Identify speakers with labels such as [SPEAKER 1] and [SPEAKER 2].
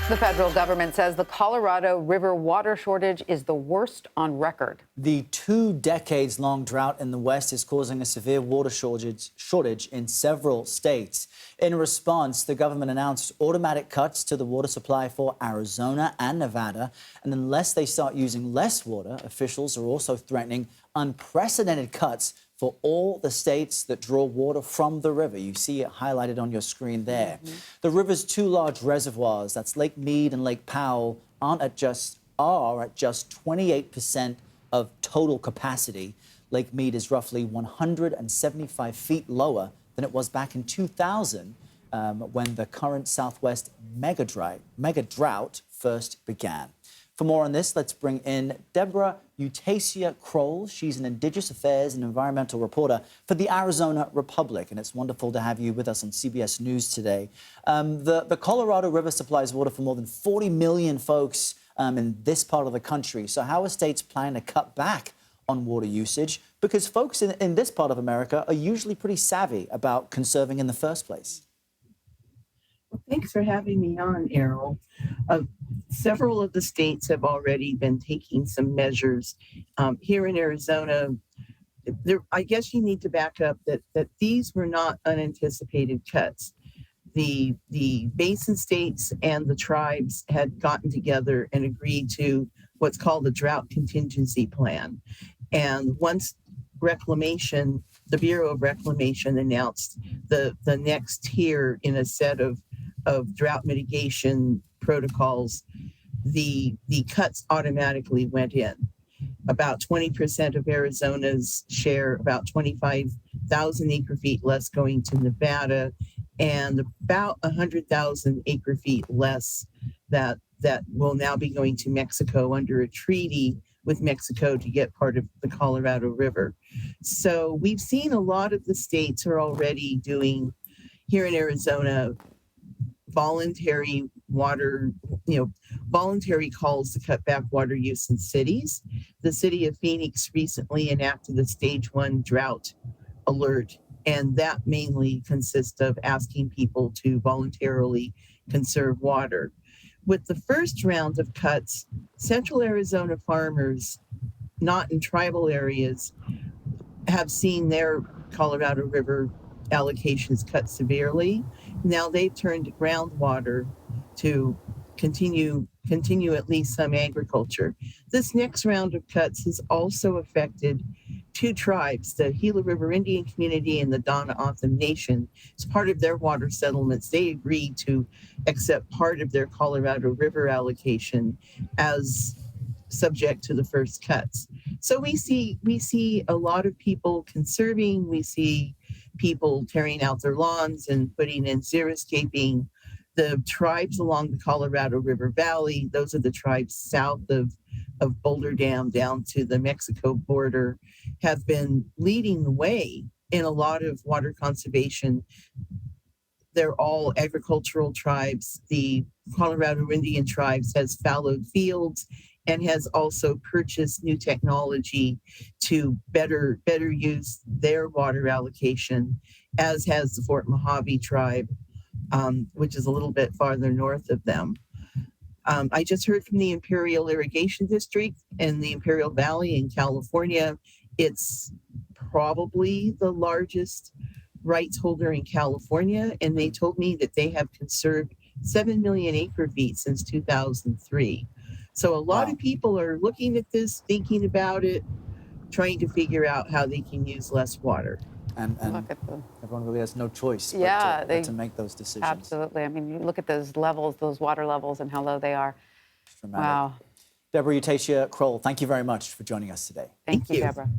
[SPEAKER 1] The federal government says the Colorado River water shortage is the worst on record.
[SPEAKER 2] The 2 decades-long drought in the West is causing a severe water shortage in several states. In response, the government announced automatic cuts to the water supply for Arizona and Nevada. And unless they start using less water, officials are also threatening unprecedented cuts for all the states that draw water from the river. You see it highlighted on your screen there. The river's 2 large reservoirs, that's Lake Mead and Lake Powell, are at just 28% of total capacity. Lake Mead is roughly 175 feet lower than it was back in 2000 when the current Southwest megadrought first began. For more on this, let's bring in Debra Utacia Krol. She's an Indigenous Affairs and environmental reporter for the Arizona Republic, and it's wonderful to have you with us on CBS News today. The Colorado River supplies water for more than 40 million folks in this part of the country. So how are states planning to cut back on water usage? Because folks in this part of America are usually pretty savvy about conserving in the first place.
[SPEAKER 3] Well, thanks for having me on, Errol. Several of the states have already been taking some measures. Here in Arizona, I guess you need to back up that these were not unanticipated cuts. The basin states and the tribes had gotten together and agreed to what's called the drought contingency plan. And once Reclamation, the Bureau of Reclamation announced the next tier in a set of drought mitigation protocols, the cuts automatically went in. About 20% of Arizona's share, about 25,000 acre feet less going to Nevada, and about 100,000 acre feet less that will now be going to Mexico under a treaty with Mexico to get part of the Colorado River. So we've seen a lot of the states are already doing, here in Arizona, voluntary calls to cut back water use in cities. The city of Phoenix recently enacted the stage 1 drought alert, and that mainly consists of asking people to voluntarily conserve water. With the first round of cuts, central Arizona farmers, not in tribal areas, have seen their Colorado River allocations cut severely. Now they've turned to groundwater to continue at least some agriculture. This next round of cuts has also affected 2 tribes, the Gila River Indian community and the Donna-Otham Nation. As part of their water settlements, they agreed to accept part of their Colorado River allocation as subject to the first cuts. So we see a lot of people conserving. We see people tearing out their lawns and putting in xeriscaping. The tribes along the Colorado River Valley, those are the tribes south of Boulder Dam down to the Mexico border, have been leading the way in a lot of water conservation. They're all agricultural tribes. The Colorado Indian tribes has fallowed fields and has also purchased new technology to better use their water allocation, as has the Fort Mojave tribe, which is a little bit farther north of them. I just heard from the Imperial Irrigation District in the Imperial Valley in California. It's probably the largest rights holder in California, and they told me that they have conserved 7 million acre feet since 2003. So a lot of people are looking at this, thinking about it, trying to figure out how they can use less water.
[SPEAKER 2] And everyone really has no choice but to make those decisions.
[SPEAKER 1] Absolutely. I mean, you look at those levels, those water levels, and how low they are.
[SPEAKER 2] Wow. Debra Utacia Krol, thank you very much for joining us today.
[SPEAKER 1] Thank you, Debra.